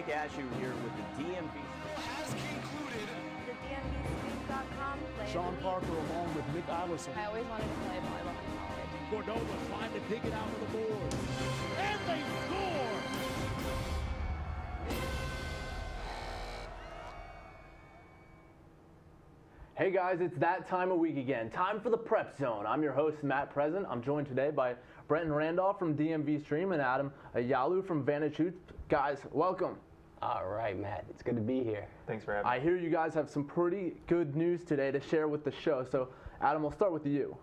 Cashew here with the DMV. Has concluded. The DMVStream.com. Sean Parker along with Nick Allison. I always wanted to play volleyball in college. Cordova trying to dig it out of the board. And they score! Hey guys, it's that time of week again. Time for the Prep Zone. I'm your host, Matt Present. I'm joined today by Brenton Randolph from DMV Stream and Adam Ayalu from Vantage Hoops. Guys, welcome. All right, Matt. It's good to be here. Thanks for having me. I hear you guys have some pretty good news today to share with the show. So, Adam, we'll start with you.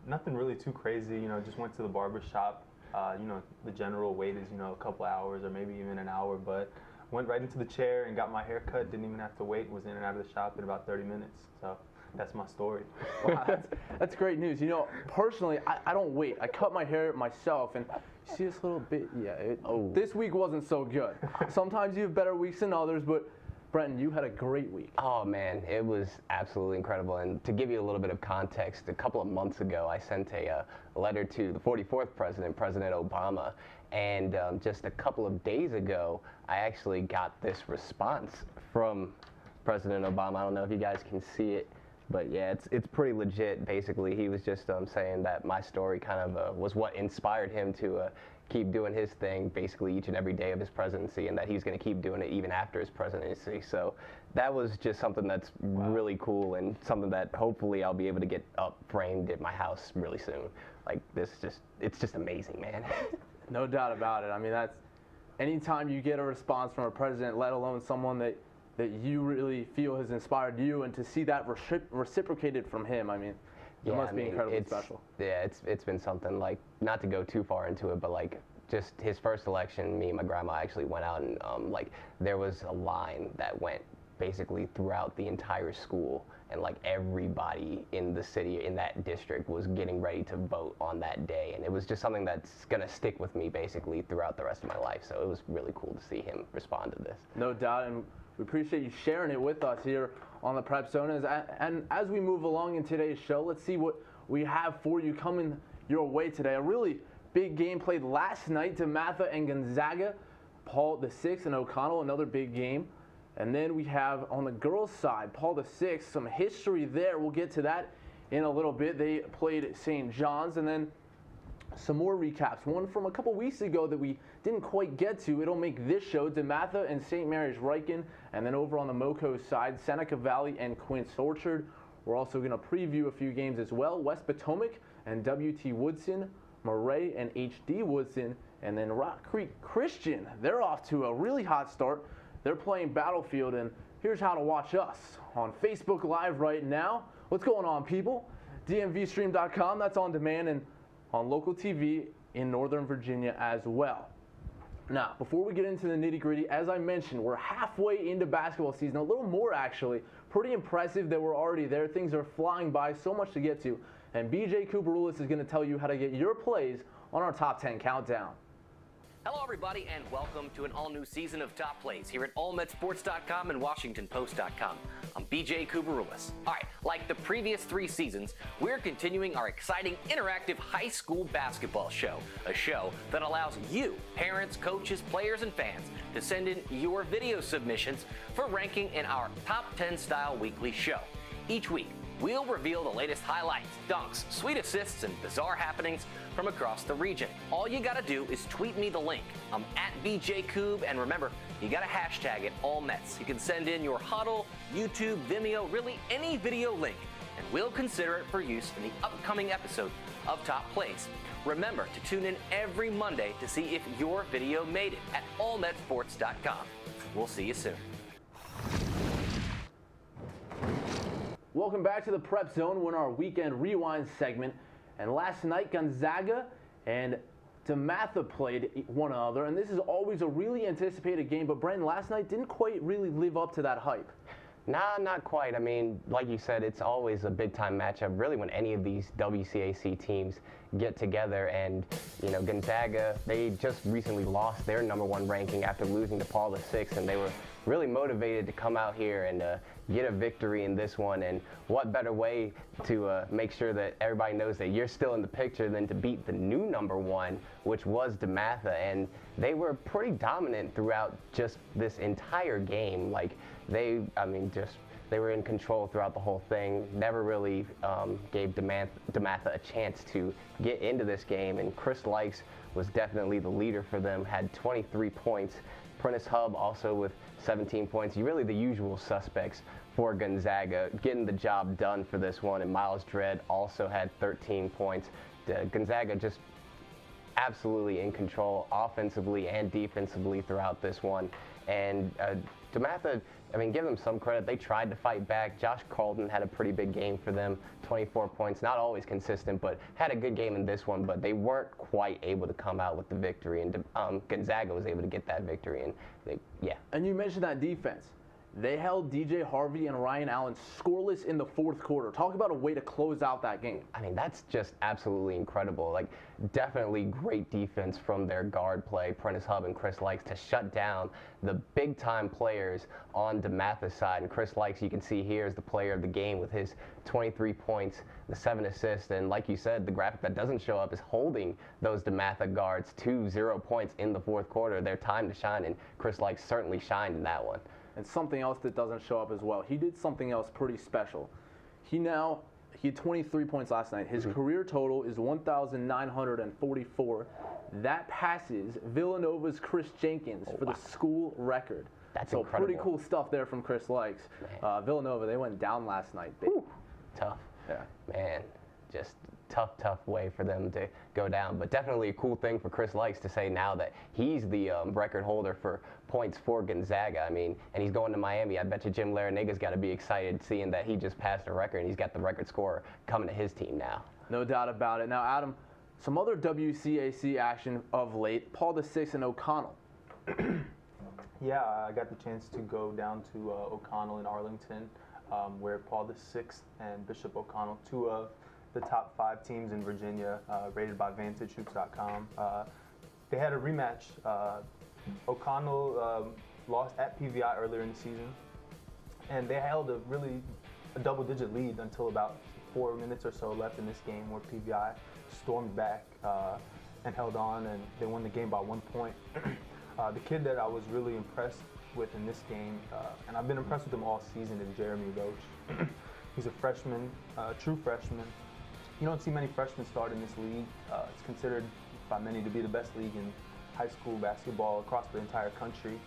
Nothing really too crazy. Just went to the barber shop. The general wait is, a couple hours or maybe even an hour, but went right into the chair and got my hair cut. Didn't even have to wait. Was in and out of the shop in about 30 minutes. So that's my story. Wow, that's great news. Personally, I don't wait. I cut my hair myself, and you see this little bit. Yeah, this week wasn't so good. Sometimes you have better weeks than others, but Brenton, you had a great week. Oh, man, it was absolutely incredible. And to give you a little bit of context, a couple of months ago, I sent a letter to the 44th president, President Obama. And just a couple of days ago, I actually got this response from President Obama. I don't know if you guys can see it, but yeah, it's pretty legit. Basically, he was just saying that my story kind of was what inspired him to keep doing his thing basically each and every day of his presidency, and that he's going to keep doing it even after his presidency. So that was just something that's really cool, and something that hopefully I'll be able to get up framed at my house really soon. Like it's just amazing, man. No doubt about it. I mean, that's anytime you get a response from a president, let alone someone that you really feel has inspired you, and to see that reciprocated from him, I mean, it must be incredibly special. Yeah, it's been something, like, not to go too far into it, but like just his first election, me and my grandma actually went out and there was a line that went basically throughout the entire school, and like everybody in the city, in that district, was getting ready to vote on that day, and it was just something that's gonna stick with me basically throughout the rest of my life. So it was really cool to see him respond to this. No doubt, and we appreciate you sharing it with us here on the Prep Zone. And as we move along in today's show, let's see what we have for you coming your way today. A really big game played last night. DeMatha and Gonzaga, Paul VI and OConnell, another big game. And then we have on the girls' side, Paul VI, some history there. We'll get to that in a little bit. They played St. John's, and then some more recaps. One from a couple weeks ago that we didn't quite get to. It'll make this show. DeMatha and St. Mary's Riken. And then over on the Moco side, Seneca Valley and Quince Orchard. We're also going to preview a few games as well. West Potomac and WT Woodson, Murray and HD Woodson, and then Rock Creek Christian. They're off to a really hot start. They're playing Battlefield, and here's how to watch us on Facebook Live right now. What's going on, people? DMVStream.com, that's on demand, and on local TV in Northern Virginia as well. Now, before we get into the nitty-gritty, as I mentioned, we're halfway into basketball season, a little more actually. Pretty impressive that we're already there. Things are flying by, so much to get to. And BJ Kubarulis is going to tell you how to get your plays on our Top 10 Countdown. Hello, everybody, and welcome to an all-new season of Top Plays here at allmetsports.com and WashingtonPost.com. I'm BJ Kubarulis. All right, like the previous 3 seasons, we're continuing our exciting interactive high school basketball show, a show that allows you, parents, coaches, players, and fans, to send in your video submissions for ranking in our Top 10 style weekly show. Each week, we'll reveal the latest highlights, dunks, sweet assists, and bizarre happenings from across the region. All you gotta do is tweet me the link. I'm at BJKoob, and remember, you gotta hashtag it AllMets. You can send in your Huddle, YouTube, Vimeo, really any video link, and we'll consider it for use in the upcoming episode of Top Plays. Remember to tune in every Monday to see if your video made it at allmetsports.com. We'll see you soon. Welcome back to the Prep Zone. We're in our Weekend Rewind segment. And last night, Gonzaga and DeMatha played one another. And this is always a really anticipated game. But Brenton, last night didn't quite really live up to that hype. Nah, not quite. I mean, like you said, it's always a big-time matchup, really, when any of these WCAC teams get together. And, Gonzaga, they just recently lost their #1 ranking after losing to Paul VI, and they were really motivated to come out here and get a victory in this one. And what better way to make sure that everybody knows that you're still in the picture than to beat the new #1, which was DeMatha. And they were pretty dominant throughout just this entire game. Like they were in control throughout the whole thing. Never really gave DeMatha a chance to get into this game. And Chris Likes was definitely the leader for them, had 23 points. Prentice Hub also with 17 points. Really the usual suspects for Gonzaga getting the job done for this one. And Miles Dredd also had 13 points. Gonzaga just absolutely in control offensively and defensively throughout this one. And DeMatha, I mean, give them some credit. They tried to fight back. Josh Carlton had a pretty big game for them, 24 points. Not always consistent, but had a good game in this one. But they weren't quite able to come out with the victory. And Gonzaga was able to get that victory. And And you mentioned that defense. They held DJ Harvey and Ryan Allen scoreless in the fourth quarter. Talk about a way to close out that game. I mean, that's just absolutely incredible. Like, definitely great defense from their guard play, Prentice Hub and Chris Likes, to shut down the big-time players on DeMatha's side. And Chris Likes, you can see here, is the player of the game with his 23 points, the 7 assists. And like you said, the graphic that doesn't show up is holding those DeMatha guards to 0 points in the fourth quarter. Their time to shine, and Chris Likes certainly shined in that one. And something else that doesn't show up as well. He did something else pretty special. He had 23 points last night. His career total is 1,944. That passes Villanova's Chris Jenkins for the school record. That's so incredible. Pretty cool stuff there from Chris Likes. Villanova, they went down last night. Tough. Yeah. Man, just tough way for them to go down. But definitely a cool thing for Chris Likes to say now that he's the record holder for points for Gonzaga. I mean, and he's going to Miami. I bet you Jim Laranaga's got to be excited seeing that he just passed a record and he's got the record scorer coming to his team now. No doubt about it. Now, Adam, some other WCAC action of late. Paul VI and OConnell. Yeah, I got the chance to go down to OConnell in Arlington, where Paul VI and Bishop OConnell, two of the top 5 teams in Virginia, rated by VantageHoops.com. They had a rematch. O'Connell lost at PVI earlier in the season, and they held a double-digit lead until about 4 minutes or so left in this game, where PVI stormed back and held on, and they won the game by 1 point. The kid that I was really impressed with in this game, and I've been impressed with him all season, is Jeremy Roach. He's a freshman, true freshman. You don't see many freshmen start in this league. It's considered by many to be the best league in high school basketball across the entire country.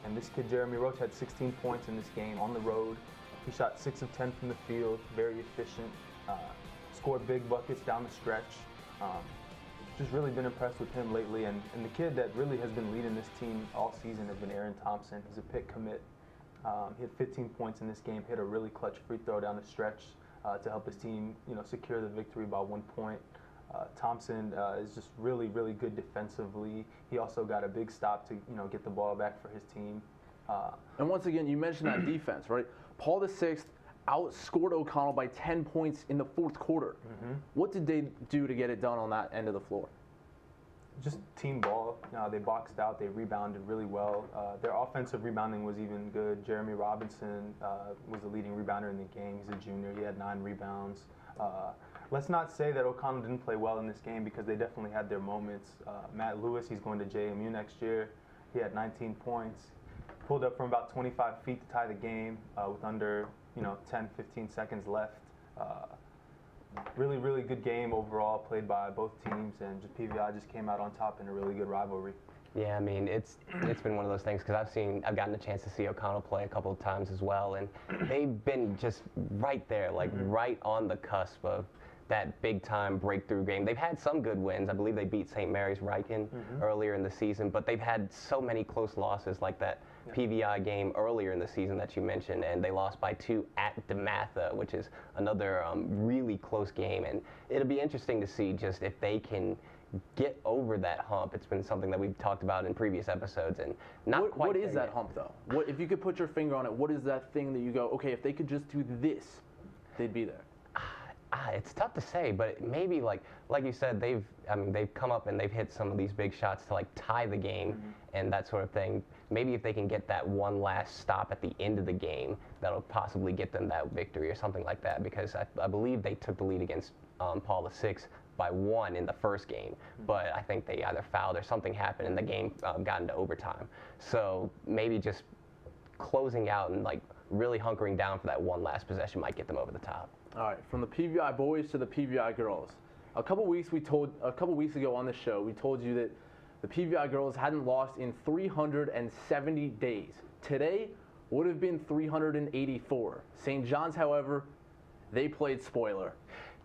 And this kid, Jeremy Roach, had 16 points in this game on the road. He shot 6 of 10 from the field, very efficient, scored big buckets down the stretch. Just really been impressed with him lately. And the kid that really has been leading this team all season has been Aaron Thompson. He's a Pitt commit. He had 15 points in this game, hit a really clutch free throw down the stretch to help his team, secure the victory by 1 point. Thompson is just really good defensively. He also got a big stop to, get the ball back for his team. And once again, you mentioned that defense, right? Paul VI outscored O'Connell by 10 points in the fourth quarter. What did they do to get it done on that end of the floor? Just team ball. They boxed out. They rebounded really well. Their offensive rebounding was even good. Jeremy Robinson was the leading rebounder in the game. He's a junior. He had 9 rebounds. Let's not say that O'Connell didn't play well in this game, because they definitely had their moments. Matt Lewis, he's going to JMU next year. He had 19 points. Pulled up from about 25 feet to tie the game with under 10, 15 seconds left. Really good game overall, played by both teams, and PVI just came out on top in a really good rivalry. Yeah, I mean, it's been one of those things, because I've gotten a chance to see O'Connell play a couple of times as well, and they've been just right there, like right on the cusp of that big-time breakthrough game. They've had some good wins. I believe they beat St. Mary's Riken earlier in the season, but they've had so many close losses, like that PVI game earlier in the season that you mentioned, and they lost by 2 at DeMatha, which is another really close game. And it'll be interesting to see just if they can get over that hump. It's been something that we've talked about in previous episodes, and not quite. What is that hump, though? What, if you could put your finger on it, what is that thing that you go, okay, if they could just do this, they'd be there? It's tough to say, but maybe like you said, they've come up and they've hit some of these big shots to like tie the game and that sort of thing. Maybe if they can get that one last stop at the end of the game, that'll possibly get them that victory or something like that. Because I believe they took the lead against Paul VI by 1 in the first game, but I think they either fouled or something happened and the game got into overtime. So maybe just closing out and like really hunkering down for that one last possession might get them over the top. All right, from the PVI boys to the PVI girls. A couple weeks ago on the show, we told you that the PVI girls hadn't lost in 370 days. Today would have been 384. St. John's, however, they played spoiler.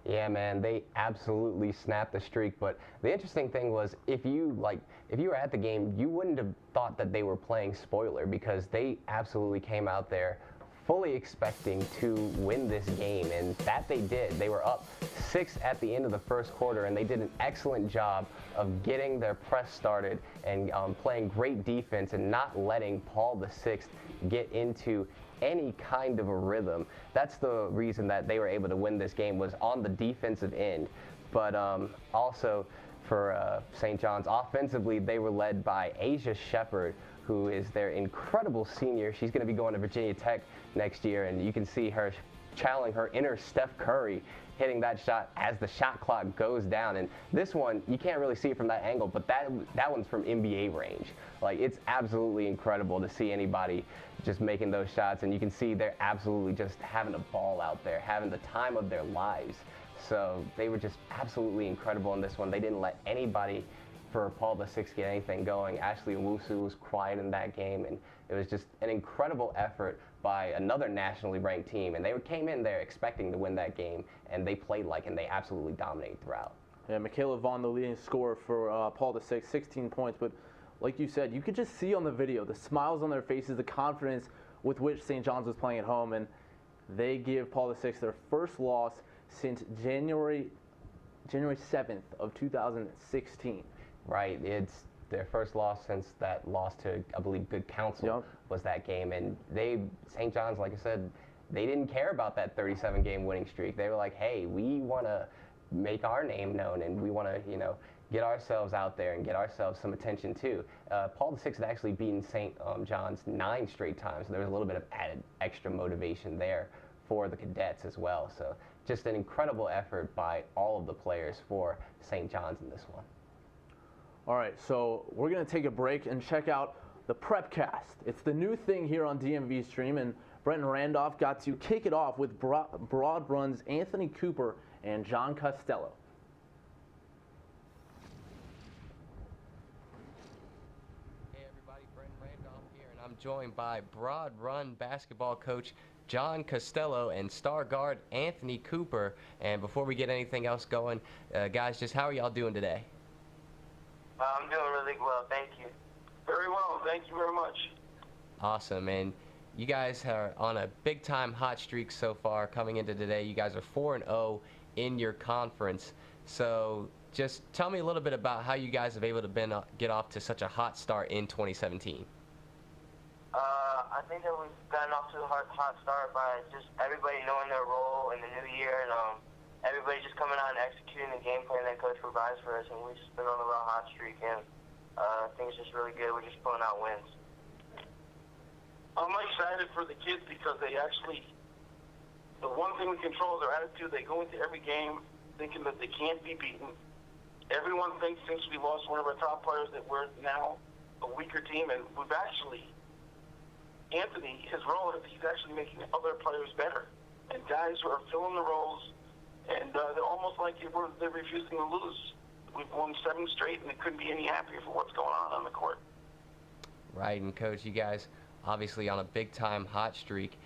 Yeah, man, they absolutely snapped the streak. But the interesting thing was, if you were at the game, you wouldn't have thought that they were playing spoiler, because they absolutely came out there fully expecting to win this game, and that they did. They were up 6 at the end of the first quarter, and they did an excellent job of getting their press started and playing great defense and not letting Paul VI get into any kind of a rhythm. That's the reason that they were able to win this game, was on the defensive end. But also for St. John's, offensively, they were led by Asia Shepard, who is their incredible senior. She's going to be going to Virginia Tech next year, and you can see her channeling her inner Steph Curry, hitting that shot as the shot clock goes down. And this one, you can't really see it from that angle, but that one's from NBA range. Like, it's absolutely incredible to see anybody just making those shots, and you can see they're absolutely just having a ball out there, having the time of their lives. So they were just absolutely incredible in this one. They didn't let anybody for Paul VI get anything going. Ashley Owusu was quiet in that game, and it was just an incredible effort by another nationally ranked team. And they came in there expecting to win that game, and they played like, and they absolutely dominated throughout. Yeah, Michaela Vaughn, the leading scorer for Paul VI, 16 points. But like you said, you could just see on the video the smiles on their faces, the confidence with which St. John's was playing at home, and they give Paul VI their first loss since January 7th of 2016. Right, it's their first loss since that loss to, I believe, Good Counsel was that game. And St. John's, like I said, they didn't care about that 37-game winning streak. They were like, hey, we want to make our name known, and we want to, get ourselves out there and get ourselves some attention too. Paul VI had actually beaten St. John's 9 straight times, so there was a little bit of added extra motivation there for the cadets as well. So just an incredible effort by all of the players for St. John's in this one. All right, so we're going to take a break and check out the PrepCast. It's the new thing here on DMV Stream, and Brenton Randolph got to kick it off with Broad Run's Anthony Cooper and John Costello. Hey everybody, Brenton Randolph here, and I'm joined by Broad Run basketball coach John Costello and star guard Anthony Cooper. And before we get anything else going, guys, just how are y'all doing today? I'm doing really well, thank you. Very well, thank you very much. Awesome, and you guys are on a big-time hot streak so far coming into today. You guys are 4-0 in your conference. So just tell me a little bit about how you guys have been able to get off to such a hot start in 2017. I think that we've gotten off to a hot start by just everybody knowing their role in the new year, and everybody just coming out and executing the game plan that Coach provides for us, and we've just been on a real hot streak, and things just really good. We're just pulling out wins. I'm excited for the kids because they actually, the one thing we control is their attitude. They go into every game thinking that they can't be beaten. Everyone thinks since we lost one of our top players that we're now a weaker team, and we've actually, Anthony, his role is he's actually making other players better, and guys who are filling the roles, and they're almost like they're refusing to lose. We've won 7 straight, and they couldn't be any happier for what's going on the court. Right, and Coach, you guys obviously on a big-time hot streak.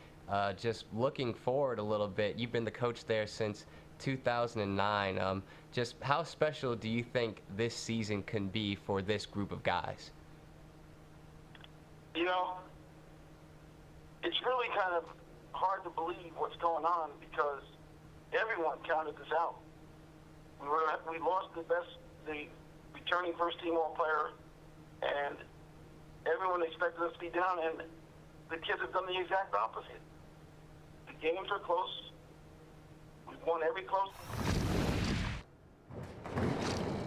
Just looking forward a little bit, you've been the coach there since 2009. Just how special do you think this season can be for this group of guys? It's really kind of hard to believe what's going on because everyone counted this out. We lost the returning first-team All-Player, and everyone expected us to be down, and the kids have done the exact opposite. The games are close. We won every close.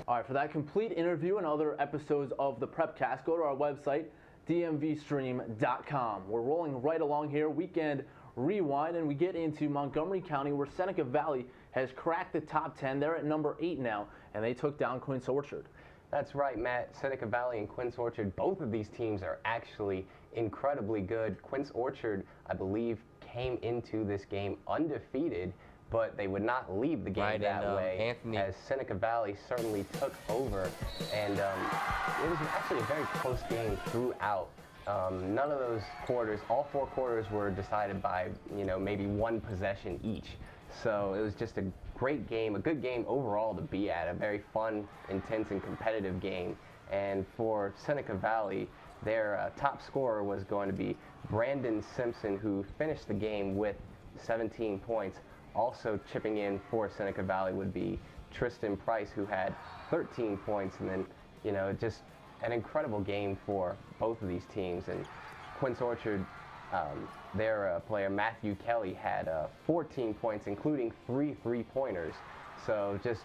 All right, for that complete interview and other episodes of the PrepCast, go to our website, DMVStream.com. We're rolling right along here, Weekend Rewind, and we get into Montgomery County, where Seneca Valley has cracked the top 10. They're at number 8 now, and they took down Quince Orchard. That's right, Matt. Seneca Valley and Quince Orchard, both of these teams are actually incredibly good. Quince Orchard, I believe, came into this game undefeated, but they would not leave the game that way, Anthony, as Seneca Valley certainly took over, and it was actually a very close game throughout. None of those quarters, all 4 quarters were decided by, maybe 1 possession each. So it was just a great game, a good game overall to be at, a very fun, intense, and competitive game. And for Seneca Valley, their top scorer was going to be Brandon Simpson, who finished the game with 17 points. Also chipping in for Seneca Valley would be Tristan Price, who had 13 points, and then, just an incredible game for both of these teams. And Quince Orchard, their player Matthew Kelly had 14 points, including 3 3-pointers. So just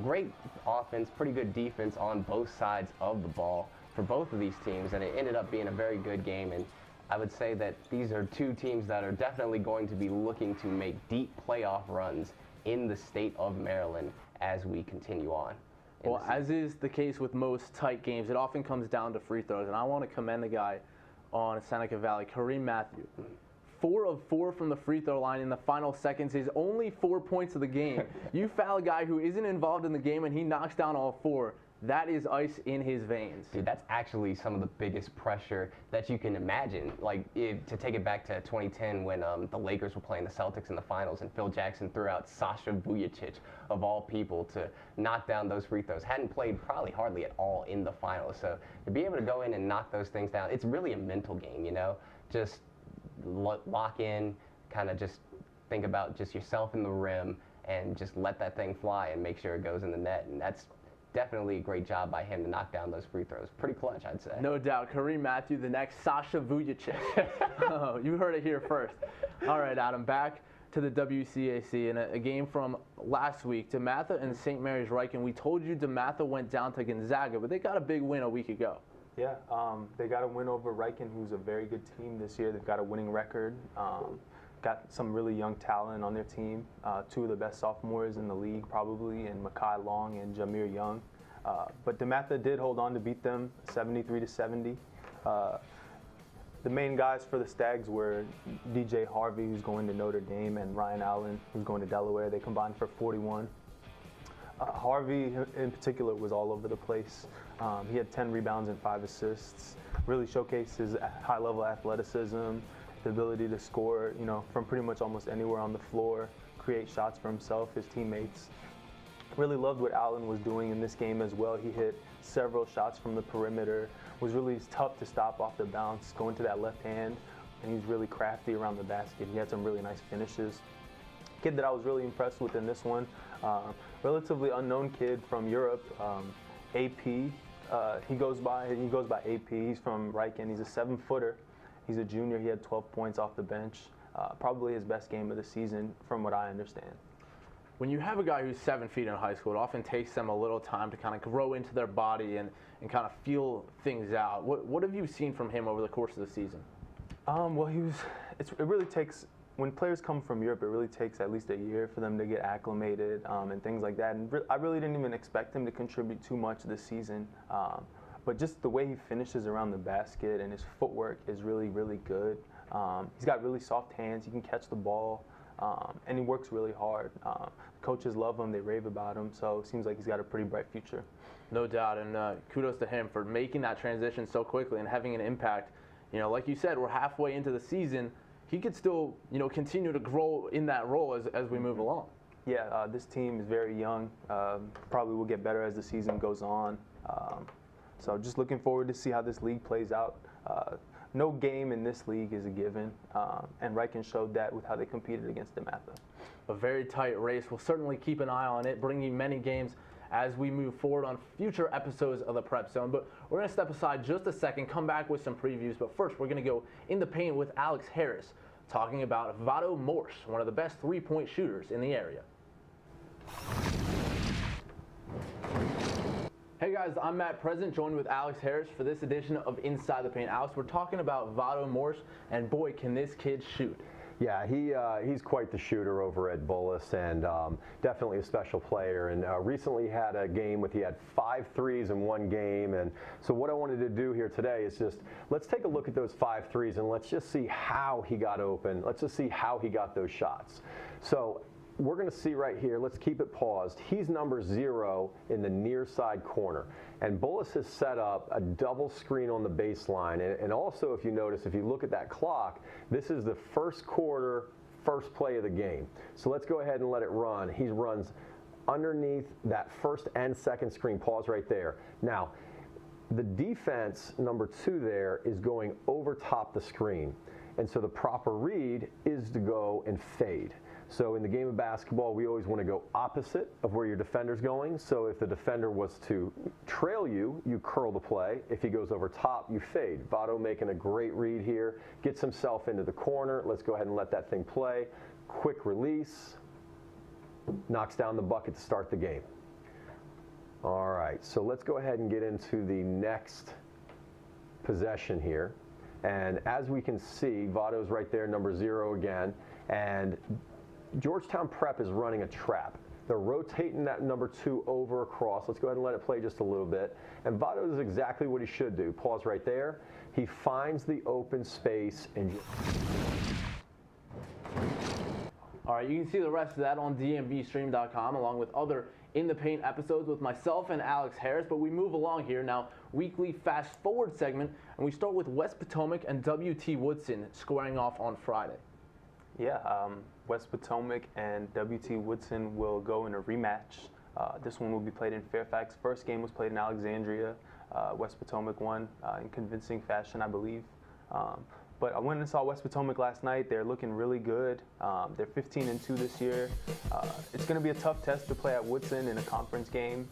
great offense, pretty good defense on both sides of the ball for both of these teams, and it ended up being a very good game. And I would say that these are 2 teams that are definitely going to be looking to make deep playoff runs in the state of Maryland as we continue on. Well, as is the case with most tight games, it often comes down to free throws, and I want to commend the guy on Seneca Valley, Kareem Matthew. 4 of 4 from the free throw line in the final seconds, his only 4 points of the game. You foul a guy who isn't involved in the game and he knocks down all 4. That is ice in his veins. Dude, that's actually some of the biggest pressure that you can imagine. Like, to take it back to 2010 when the Lakers were playing the Celtics in the finals and Phil Jackson threw out Sasha Vujacic, of all people, to knock down those free throws. Hadn't played probably hardly at all in the finals. So to be able to go in and knock those things down, it's really a mental game, Just lock in, kind of just think about just yourself in the rim and just let that thing fly and make sure it goes in the net. And that's definitely a great job by him to knock down those free throws. Pretty clutch, I'd say. No doubt. Kareem Matthew, the next Sasha Vujacic. Oh, you heard it here first. All right, Adam, back to the WCAC in a game from last week. DeMatha and St. Mary's Riken. We told you DeMatha went down to Gonzaga, but they got a big win a week ago. Yeah, they got a win over Riken, who's a very good team this year. They've got a winning record. Got some really young talent on their team. 2 of the best sophomores in the league, probably, and Makai Long and Jameer Young. But DeMatha did hold on to beat them 73-70. The main guys for the Stags were DJ Harvey, who's going to Notre Dame, and Ryan Allen, who's going to Delaware. They combined for 41. Harvey, in particular, was all over the place. He had 10 rebounds and 5 assists. Really showcased his high-level athleticism, the ability to score, from pretty much almost anywhere on the floor, create shots for himself, his teammates. Really loved what Allen was doing in this game as well. He hit several shots from the perimeter, was really tough to stop off the bounce, going to that left hand, and he's really crafty around the basket. He had some really nice finishes. Kid that I was really impressed with in this one, relatively unknown kid from Europe, AP. He goes by AP. He's from Riken. He's a 7-footer. He's a junior. He had 12 points off the bench. Probably his best game of the season, from what I understand. When you have a guy who's 7 feet in high school, it often takes them a little time to kind of grow into their body and kind of feel things out. What have you seen from him over the course of the season? Well, it really takes, when players come from Europe, it really takes at least a year for them to get acclimated and things like that. And I really didn't even expect him to contribute too much this season. But just the way he finishes around the basket and his footwork is really, really good. He's got really soft hands. He can catch the ball. And he works really hard. Coaches love him. They rave about him. So it seems like he's got a pretty bright future. No doubt. And kudos to him for making that transition so quickly and having an impact. Like you said, we're halfway into the season. He could still, continue to grow in that role as we move along. Yeah, this team is very young. Probably will get better as the season goes on. So just looking forward to see how this league plays out. No game in this league is a given, and Riken showed that with how they competed against DeMatha. A very tight race. We'll certainly keep an eye on it, bringing many games as we move forward on future episodes of the Prep Zone. But we're going to step aside just a second, come back with some previews. But first, we're going to go in the paint with Alex Harris, talking about Vado Morse, one of the best 3-point shooters in the area. Hey guys, I'm Matt Present, joined with Alex Harris for this edition of Inside the Paint. Alex, we're talking about Vado Morse, and boy, can this kid shoot. Yeah, he's quite the shooter over at Bullis, and definitely a special player. And recently had a game with, he had 5 threes in one game. And so what I wanted to do here today is just, let's take a look at those 5 threes and let's just see how he got open. Let's just see how he got those shots. So we're going to see right here, let's keep it paused. He's number 0 in the near side corner. And Bullis has set up a double screen on the baseline. And also, if you notice, if you look at that clock, this is the first quarter, first play of the game. So let's go ahead and let it run. He runs underneath that first and second screen. Pause right there. Now, the defense, number 2 there, is going over top the screen. And so the proper read is to go and fade. So in the game of basketball, we always want to go opposite of where your defender's going. So if the defender was to trail you, you curl the play. If he goes over top, you fade. Vado making a great read here, gets himself into the corner. Let's go ahead and let that thing play. Quick release, knocks down the bucket to start the game. All right, so let's go ahead and get into the next possession here. And as we can see, Vado's right there, number 0 again. And Georgetown Prep is running a trap. They're rotating that number 2 over across. Let's go ahead and let it play just a little bit. And Vado does exactly what he should do. Pause right there. He finds the open space and All right, you can see the rest of that on DMVStream.com along with other In the Paint episodes with myself and Alex Harris. But we move along here now, weekly fast forward segment, and we start with West Potomac and WT Woodson squaring off on Friday. Yeah, West Potomac and WT Woodson will go in a rematch. This one will be played in Fairfax. First game was played in Alexandria. West Potomac won in convincing fashion, I believe. But I went and saw West Potomac last night. They're looking really good. They're 15-2 this year. It's going to be a tough test to play at Woodson in a conference game.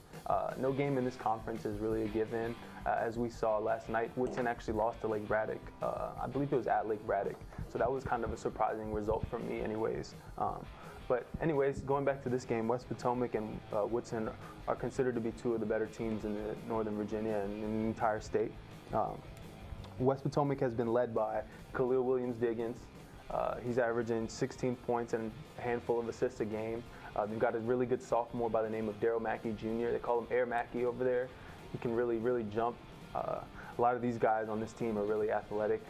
No game in this conference is really a given. As we saw last night, Woodson actually lost to Lake Braddock. I believe it was at Lake Braddock. So that was kind of a surprising result for me anyways. But anyways, going back to this game, West Potomac and Woodson are considered to be 2 of the better teams in the Northern Virginia and in the entire state. West Potomac has been led by Khalil Williams-Diggins. He's averaging 16 points and a handful of assists a game. They've got a really good sophomore by the name of Daryl Mackey Jr. They call him Air Mackey over there. He can really, really jump. A lot of these guys on this team are really athletic.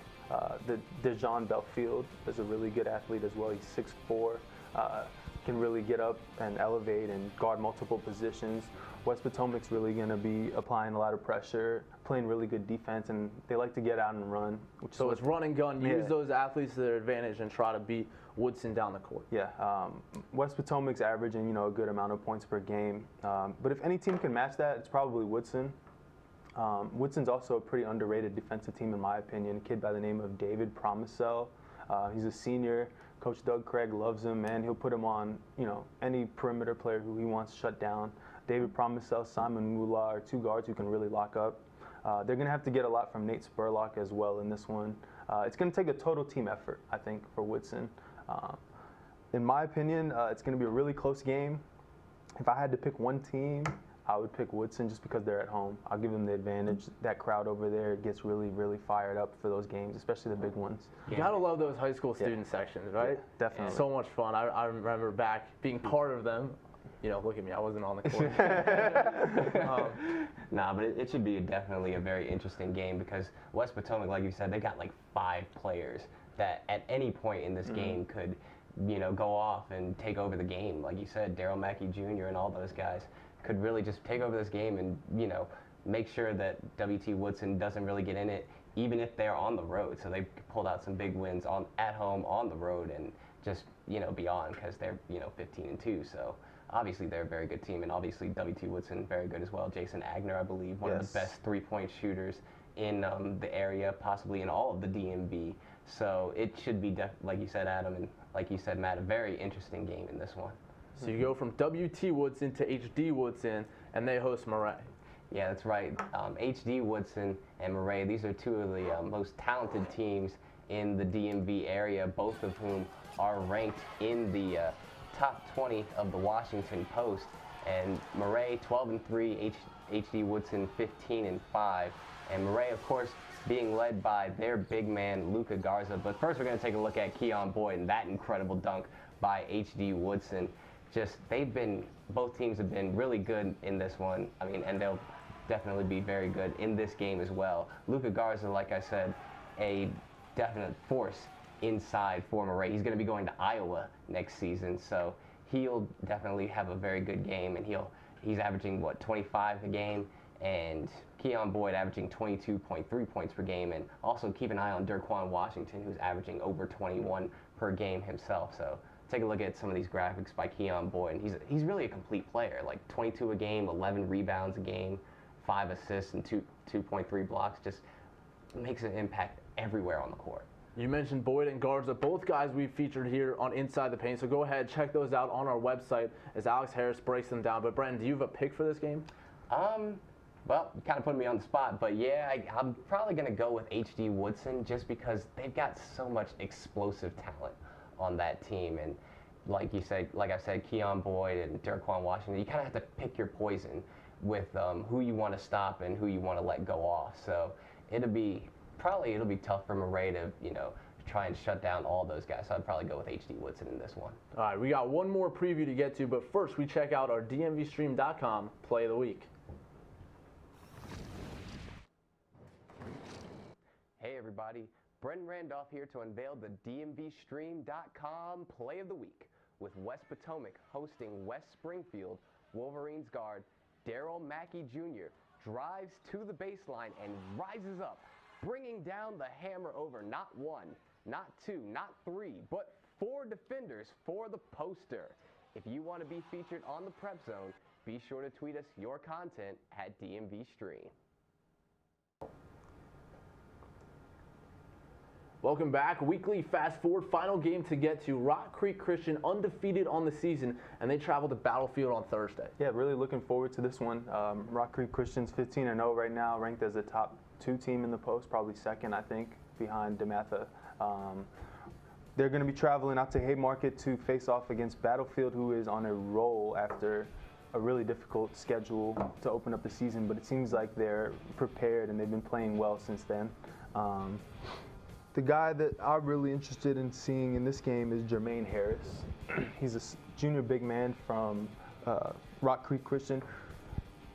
DeJon Belfield is a really good athlete as well. He's 6'4", can really get up and elevate and guard multiple positions. West Potomac's really going to be applying a lot of pressure, playing really good defense, and they like to get out and run. So it's run and gun. Use those athletes to their advantage and try to beat Woodson down the court. Yeah, West Potomac's averaging, a good amount of points per game. But if any team can match that, it's probably Woodson. Woodson's also a pretty underrated defensive team in my opinion. A kid by the name of David Promisel. He's a senior. Coach Doug Craig loves him, man. He'll put him on, any perimeter player who he wants shut down. David Promisel, Simon Mula are 2 guards who can really lock up. They're going to have to get a lot from Nate Spurlock as well in this one. It's going to take a total team effort, I think, for Woodson. In my opinion, it's going to be a really close game. If I had to pick one team, I would pick Woodson just because they're at home. I'll give them the advantage. That crowd over there gets really, really fired up for those games, especially the big ones. You gotta love those high school student sections, right? Yeah, definitely. So much fun. I remember back being part of them. Look at me, I wasn't on the court. Nah, but it should be definitely a very interesting game because West Potomac, like you said, they got like 5 players that at any point in this game could, go off and take over the game. Like you said, Daryl Mackey Jr. and all those guys could really just take over this game and, make sure that WT Woodson doesn't really get in it, even if they're on the road. So they pulled out some big wins at home, on the road, and just, beyond because they're, 15-2. So obviously they're a very good team, and obviously WT Woodson very good as well. Jason Agner, I believe, one of the best 3-point shooters in the area, possibly in all of the DMV. So it should be, like you said, Adam, and like you said, Matt, a very interesting game in this one. So you go from WT Woodson to HD Woodson, and they host Murray. Yeah, that's right. HD Woodson and Murray, these are 2 of the most talented teams in the DMV area, both of whom are ranked in the top 20 of the Washington Post. And Murray 12-3, HD Woodson 15-5. And Murray, of course, being led by their big man, Luka Garza. But first, we're going to take a look at Keon Boyd and that incredible dunk by HD Woodson. Both teams have been really good in this one. I mean, and they'll definitely be very good in this game as well. Luka Garza, like I said, a definite force inside for Murray. He's going to be going to Iowa next season, so he'll definitely have a very good game, and he's averaging, 25 a game, and Keon Boyd averaging 22.3 points per game, and also keep an eye on Derquan Washington, who's averaging over 21 per game himself. So take a look at some of these graphics by Keon Boyd, and he's really a complete player, like 22 a game, 11 rebounds a game, 5 assists, and 2.3 blocks. Just makes an impact everywhere on the court. You mentioned Boyd and Garza, both guys we've featured here on Inside the Paint, so go ahead, check those out on our website as Alex Harris breaks them down. But Brenton, do you have a pick for this game? Well, you kind of put me on the spot, but yeah, I'm probably going to go with HD Woodson just because they've got so much explosive talent on that team. And like I said, Keon Boyd and Derquan Washington, you kind of have to pick your poison with who you want to stop and who you want to let go off. So it'll be tough for Murray to, try and shut down all those guys. So I'd probably go with HD Woodson in this one. All right, we got one more preview to get to, but first we check out our DMVStream.com Play of the Week. Hey everybody, Brenton Randolph here to unveil the DMVStream.com Play of the Week, with West Potomac hosting West Springfield. Wolverines guard Daryl Mackey Jr. drives to the baseline and rises up, bringing down the hammer over not one, not two, not three, but 4 defenders for the poster. If you want to be featured on the Prep Zone, be sure to tweet us your content at DMVStream. Welcome back. Weekly Fast Forward, final game to get to. Rock Creek Christian undefeated on the season, and they travel to Battlefield on Thursday. Yeah, really looking forward to this one. Rock Creek Christian's 15-0 right now, ranked as a top 2 team in the Post, probably second, I think, behind DeMatha. They're going to be traveling out to Haymarket to face off against Battlefield, who is on a roll after a really difficult schedule to open up the season, but it seems like they're prepared and they've been playing well since then. The guy that I'm really interested in seeing in this game is Jermaine Harris. He's a junior big man from Rock Creek Christian.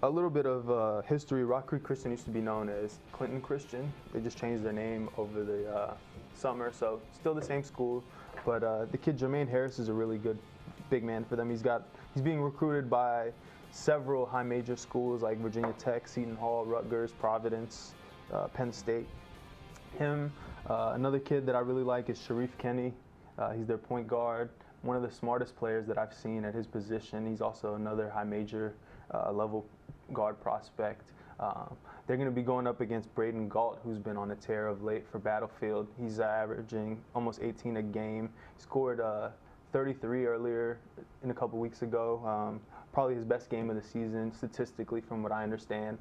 A little bit of history. Rock Creek Christian used to be known as Clinton Christian. They just changed their name over the summer, so still the same school. But the kid Jermaine Harris is a really good big man for them. He's being recruited by several high major schools like Virginia Tech, Seton Hall, Rutgers, Providence, Penn State. Another kid that I really like is Sharif Kenny. He's their point guard, one of the smartest players that I've seen at his position. He's also another high major level guard prospect. They're going to be going up against Braden Galt, who's been on a tear of late for Battlefield. He's averaging almost 18 a game. He scored 33 earlier a couple weeks ago. Probably his best game of the season statistically from what I understand.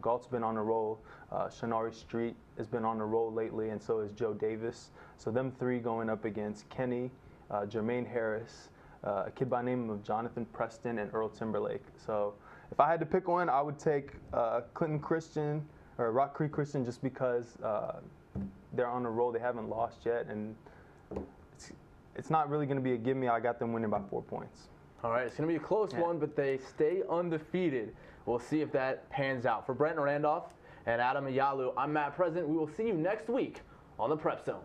Galt's been on a roll. Shanari Street has been on a roll lately, and so is Joe Davis. So them 3 going up against Kenny, Jermaine Harris, a kid by the name of Jonathan Preston, and Earl Timberlake. So if I had to pick one, I would take Clinton Christian or Rock Creek Christian just because they're on a roll. They haven't lost yet, and it's not really going to be a gimme. I got them winning by 4 points. All right, it's going to be a close one, but they stay undefeated. We'll see if that pans out. For Brenton Randolph and Adam Ayalu, I'm Matt President. We will see you next week on the Prep Zone.